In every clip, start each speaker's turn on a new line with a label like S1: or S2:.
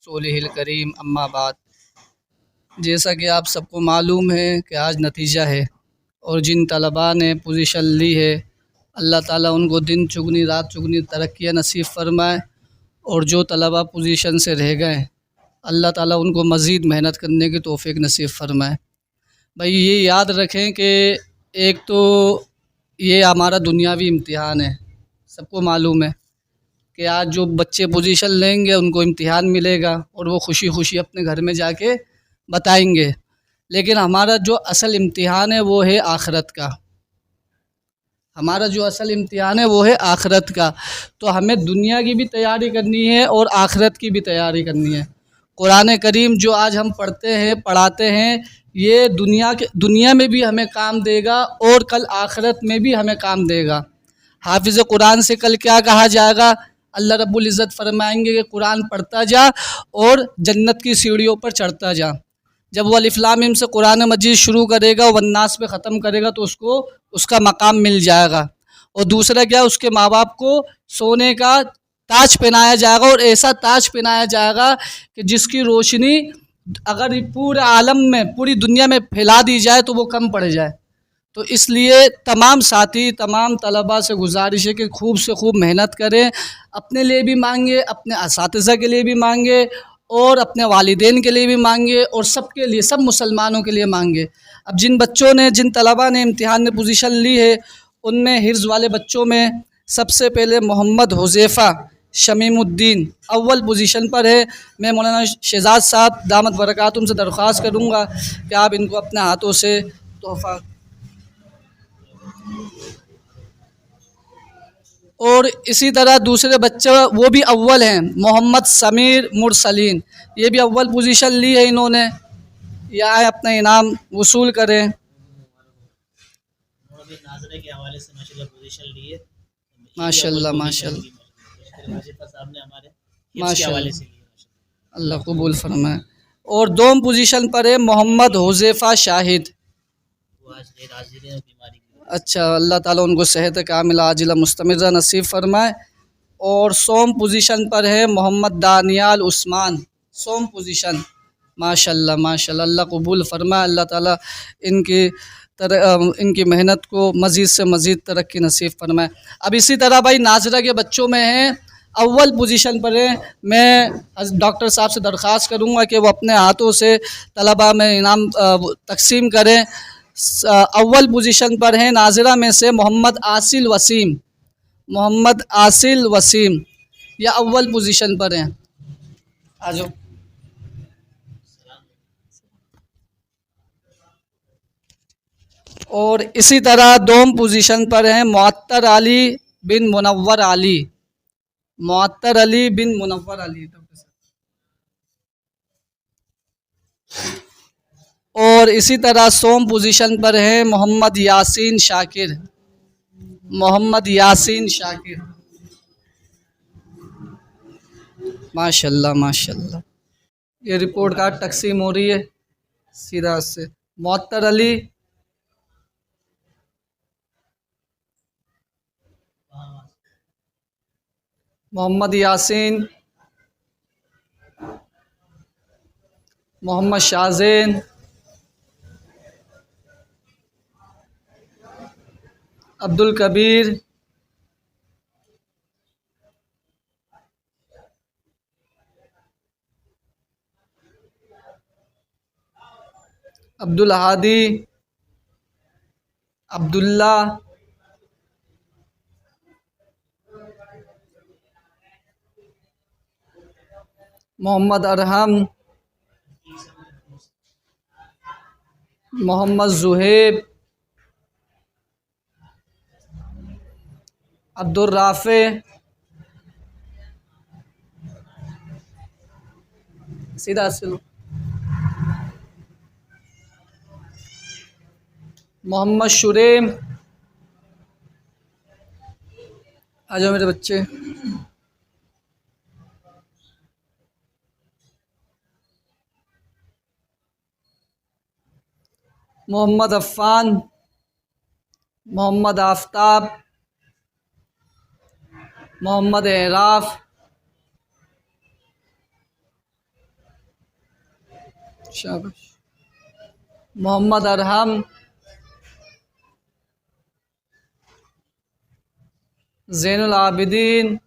S1: रसूलिहिल करीम अम्मा बाद। जैसा कि आप सबको मालूम है कि आज नतीजा है और जिन तलबा ने पोजीशन ली है अल्लाह ताला उनको दिन चुगनी रात चुगनी तरक्कियाँ नसीब फ़रमाए, और जो तलबा पोजीशन से रह गए अल्लाह ताला उनको मज़ीद मेहनत करने की तौफ़ीक नसीब फ़रमाए। भाई ये याद रखें कि एक तो ये हमारा दुनियावी इम्तिहान है, सबको मालूम है कि आज जो बच्चे पोजीशन लेंगे उनको इम्तिहान मिलेगा और वो खुशी खुशी अपने घर में जाके बताएंगे। लेकिन हमारा जो असल इम्तिहान है वो है आखिरत का। हमारा जो असल इम्तिहान है वो है आखिरत का। तो हमें दुनिया की भी तैयारी करनी है और आखिरत की भी तैयारी करनी है। कुरान करीम जो आज हम पढ़ते हैं पढ़ाते हैं, ये दुनिया में भी हमें काम देगा और कल आखिरत में भी हमें काम देगा। हाफिज़ कुरान से कल क्या कहा जाएगा? अल्लाह रब्बुल इज़्ज़त फरमाएंगे कि कुरान पढ़ता जा और जन्नत की सीढ़ियों पर चढ़ता जा। जब वो अलिफ लाम मीम से कुरान मजीद शुरू करेगा, वन्नास पे ख़त्म करेगा तो उसको उसका मकाम मिल जाएगा। और दूसरा क्या, उसके माँ बाप को सोने का ताज पहनाया जाएगा, और ऐसा ताज पहनाया जाएगा कि जिसकी रोशनी अगर पूरे आलम में पूरी दुनिया में फैला दी जाए तो वो कम पड़ जाए। तो इसलिए तमाम साथी तमाम तलबा से गुजारिश है कि खूब से खूब मेहनत करें, अपने लिए भी मांगे, अपने असातिज़ा के लिए भी मांगे और अपने वालिदैन के लिए भी मांगे और सबके लिए, सब मुसलमानों के लिए मांगे। अब जिन तलबा ने इम्तिहान में पोजीशन ली है उनमें हिफ्ज़ वाले बच्चों में सबसे पहले मोहम्मद हुज़ैफ़ा शमीमुद्दीन अव्वल पोजीशन पर है। मैं मौलाना शहज़ाद साहब दामत बरकातुहुम से दरख्वास्त करूँगा कि आप इनको अपने हाथों से तोहफ़ा। और इसी तरह दूसरे बच्चे वो भी अव्वल हैं, मोहम्मद समीर मुरसलीन, ये भी अव्वल पोजीशन ली है इन्होंने। ये आए अपना इनाम वसूल करें। माशाल्लाह माशाल्लाह माशाल्लाह, अल्लाह कबूल फरमाए। और दोम पोजीशन पर है मोहम्मद हुज़ैफ़ा शाहिद। अच्छा, अल्लाह ताला उनको सेहत कामिला आजिला मुस्तमिरा नसीब फरमाए। और सोम पोजीशन पर है मोहम्मद दानियाल उस्मान, सोम पोजीशन। माशाल्लाह माशाल्लाह, अल्लाह कबूल फरमाए, अल्लाह ताला इनकी मेहनत को मज़ीद से मज़ीद तरक्की नसीब फरमाए। अब इसी तरह भाई नाज़रा के बच्चों में हैं अव्वल पोजीशन पर है। मैं डॉक्टर साहब से दरख्वास्त करूँगा कि वो अपने हाथों से तलबा में इनाम तकसीम करें। अव्वल पोजीशन पर हैं नाज़रा में से मोहम्मद आसिल वसीम, मोहम्मद आसिल वसीम, या अव्वल पोजीशन पर हैं। आ जाओ। और इसी तरह दोम पोजीशन पर हैं मुअत्तर अली बिन मुनव्वर अली, मुअत्तर अली बिन मुनव्वर अली। और इसी तरह सोम पोजीशन पर हैं मोहम्मद यासीन शाकिर, मोहम्मद यासीन शाकिर। माशाल्लाह माशाल्लाह। ये रिपोर्ट कार्ड तकसीम हो रही है सीधा से। मुअत्तर अली, मोहम्मद यासीन, मोहम्मद शाहज़ैन, अब्दुल कबीर, अब्दुल हादी, अब्दुल्ला, मोहम्मद अरहम, मोहम्मद जुहैब, अब्दुल राफ़े, सीधा से मोहम्मद शुरेम। आ जाओ मेरे बच्चे। मोहम्मद अफ़ान, मोहम्मद आफ्ताब, मोहम्मद एराफ, शाबाश। मोहम्मद अरहम, ज़ैनुल आबिदीन,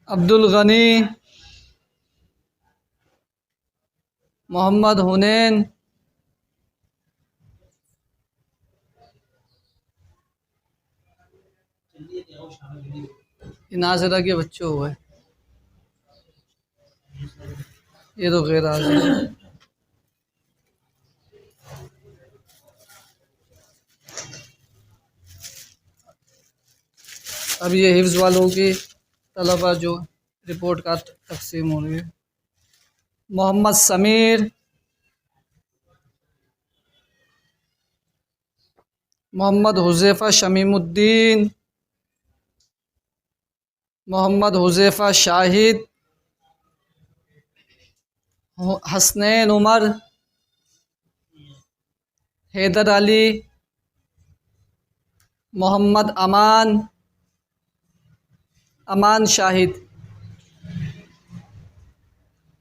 S1: अब्दुल गनी, मोहम्मद हुनैन, ये नाज़िरा के बच्चे हुए, ये तो गैर हाजिर है। अब ये हिफ्ज़ वालों की तलबा जो रिपोर्ट का तकसीम हो रही है। मोहम्मद समीर, मोहम्मद हुज़ैफ़ा शमीमुद्दीन, मोहम्मद हुज़ैफ़ा शाहिद, हसनैन उमर, हैदर अली, मोहम्मद अमान, अमान शाहिद,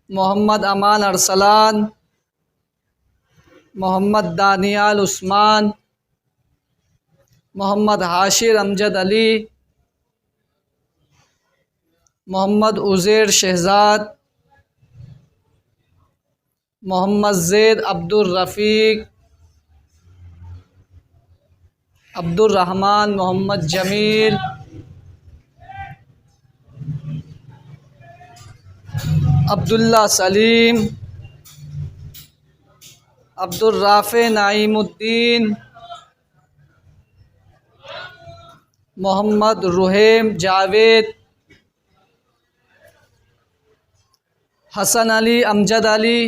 S1: मोहम्मद अमान अरसलान, मोहम्मद दानियाल उस्मान, मोहम्मद हाशिर अमजद अली, मोहम्मद उज़ैर शहज़ाद, मोहम्मद ज़ैद अब्दुल रफ़ीक, अब्दुल रहमान, मोहम्मद जमील, अब्दुल्ला सलीम, अब्दुल राफ़े नाईमुद्दीन, मोहम्मद रुहैम जावेद, हसन अली अमजद अली।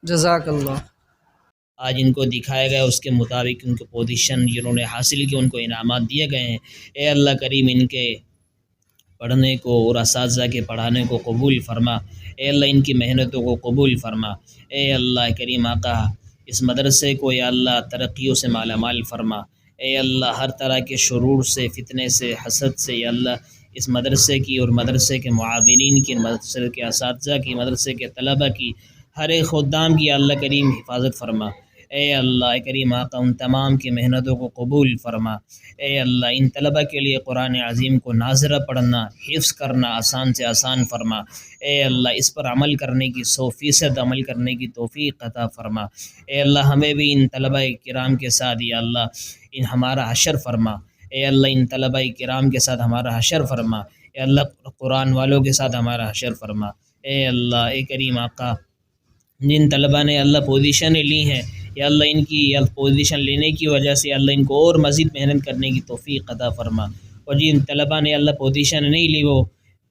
S1: जज़ाकल्लाह।
S2: आज इनको दिखाया गया उसके मुताबिक उनको पोजीशन जिन्होंने हासिल की उनको इनामात दिए गए हैं। ए अल्लाह करीम इनके पढ़ने को और असातिज़ा के पढ़ाने को कबूल फरमा। ए अल्लाह इनकी मेहनतों को कबूल फरमा। ए अल्लाह करीम आका इस मदरसे को या अल्लाह तरक्कियों से माला माल फरमा। ए अल्लाह हर तरह के शुरूर से, फितने से, हसद से या अल्लाह इस मदरसे की और मदरसे के मुआविनीन की, मदरसे के असातिज़ा की, मदरसे के तलबा की, हर एक खुद्दाम की अल्लाह करीम हिफाजत फरमा। ए अल्लाह करीम आका उन तमाम की मेहनतों को कबूल फरमा। ए अल्लाह इन तलबा के लिए कुरान अज़ीम को नाज़रा पढ़ना, हिफ्ज़ करना आसान से आसान फरमा। ए अल्लाह इस पर अमल करने की 100% अमल करने की तौफ़ीक़ अता फरमा। ए अल्लाह हमें भी इन तलबा किराम के साथ या अल्लाह इन हमारा हशर फरमा। ए अल्लाह इन तलबा किराम के साथ हमारा हशर फरमा। ए अल्लाह कुरान वालों के साथ हमारा हशर फरमा। ए अल्लाह ए करीम आका जिन तलबा ने अल्लाह पोजीशनें ली हैं या अल्लाह इनकी पोजीशन लेने की वजह से अल्लाह इनको और मज़ीद मेहनत करने की तौफ़ीक़ अता फ़रमा। और जिन तलबा ने अल्लाह पोजीशन नहीं ली वो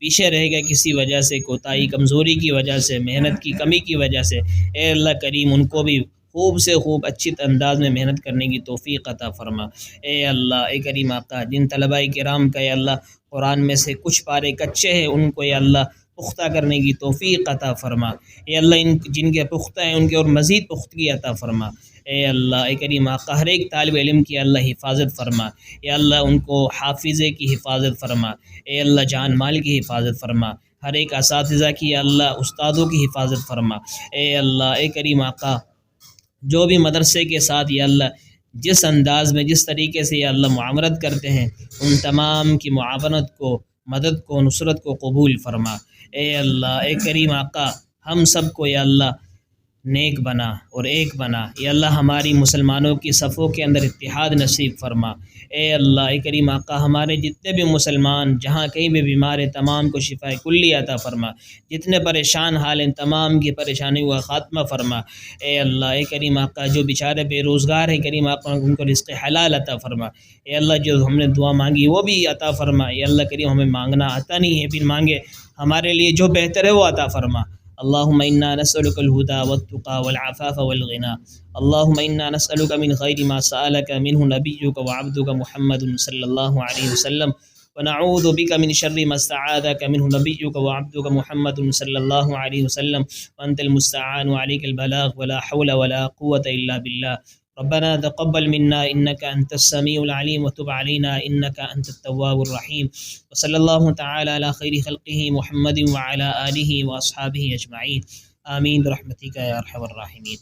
S2: पीछे रह गए किसी वजह से, कोताही कमज़ोरी की वजह से, मेहनत की कमी की वजह से, ए अल्लाह करीम उनको भी खूब से खूब अच्छी अंदाज में मेहनत करने की तौफ़ीक़ अता फ़रमा। ए अल्लाह ए करीम आका जिन तलबा किराम का या अल्लाह कुरान में से कुछ पारे कच्चे हैं उनको या अल्लाह पुख्ता करने की तौफ़ीक़ अता फ़रमा। ए अल्लाह इन जिनके पुख्ता हैं उनके और मज़ीद पुख्तगी अता फ़रमा। ए अल्लाह ए करीम आका हर एक तालिब इल्म की अल्लाह हिफाजत फ़रमा। ए अल्लाह उनको हाफिज़े की हिफाजत फ़रमा। ए अल्लाह जान माल की हिफाजत फ़रमा। हर एक असातिज़ा की अल्लाह उस्तादों की हिफाजत फ़रमा। ए अल्लाह ए करीम आका जो भी मदरसे के साथ या अल्लाह जिस अंदाज़ में जिस तरीके से या अल्लाह मुआमरत करते हैं उन तमाम की मुआवनत को, मदद को, नुसरत को कबूल फ़रमा। ए अल्लाह ए करीम आका हम सब को या अल्लाह नेक बना और एक बना। या अल्लाह हमारी मुसलमानों की सफ़ों के अंदर इत्तिहाद नसीब फ़रमा। ए अल्लाह ए करीम आका हमारे जितने भी मुसलमान जहाँ कहीं भी बीमार हैं तमाम को शिफाए कुल्ली अता फ़रमा। जितने परेशान हाल हैं तमाम की परेशानी हुआ ख़ात्मा फ़रमा। ए अल्लाह ए करीम आका जो बेचारे बेरोज़गार हैं करीम आका उनको रिज़्क़ हलाल अता फ़रमा। ए अल्लाह जो हमने दुआ मांगी वो भी अता फ़रमा। ए अल्लाह करीम हमें मांगना आता नहीं है, फिर मांगे हमारे लिए जो बेहतर है वो अता फ़रमा। अल्लाहुम्मा इन्ना नस्अलुकल हुदा वत्तुक़ा वल आफ़ाफ़ वल ग़िना। अल्लाहुम्मा इन्ना नस्अलुका मिन ख़ैरि मा सअलका मिन्हु नबिय्युका व अब्दुका मुहम्मदुन सल्लल्लाहु अलैहि वसल्लम व नऊज़ु बिका मिन शर्रि मा इस्तआज़का मिन्हु नबिय्युका व अब्दुका मुहम्मदुन सल्लल्लाहु अलैहि वसल्लम व अंतल मुस्तआन व अलैकल बलाग़ व ला हौला व ला क़ुव्वता इल्ला बिल्लाह। रब्बना तक़ब्बल मिन्ना इन्नका अंतस समीउल अलीम व तुब अलैना इन्नका अंतत तव्वाबुर रहीम व सल्लल्लाहु तआला अला खैरि खल्क़िही मुहम्मदिन व अला आलिहि व अस्हाबिहि अजमईन आमीन बिरहमतिका या अरहमर राहिमीन।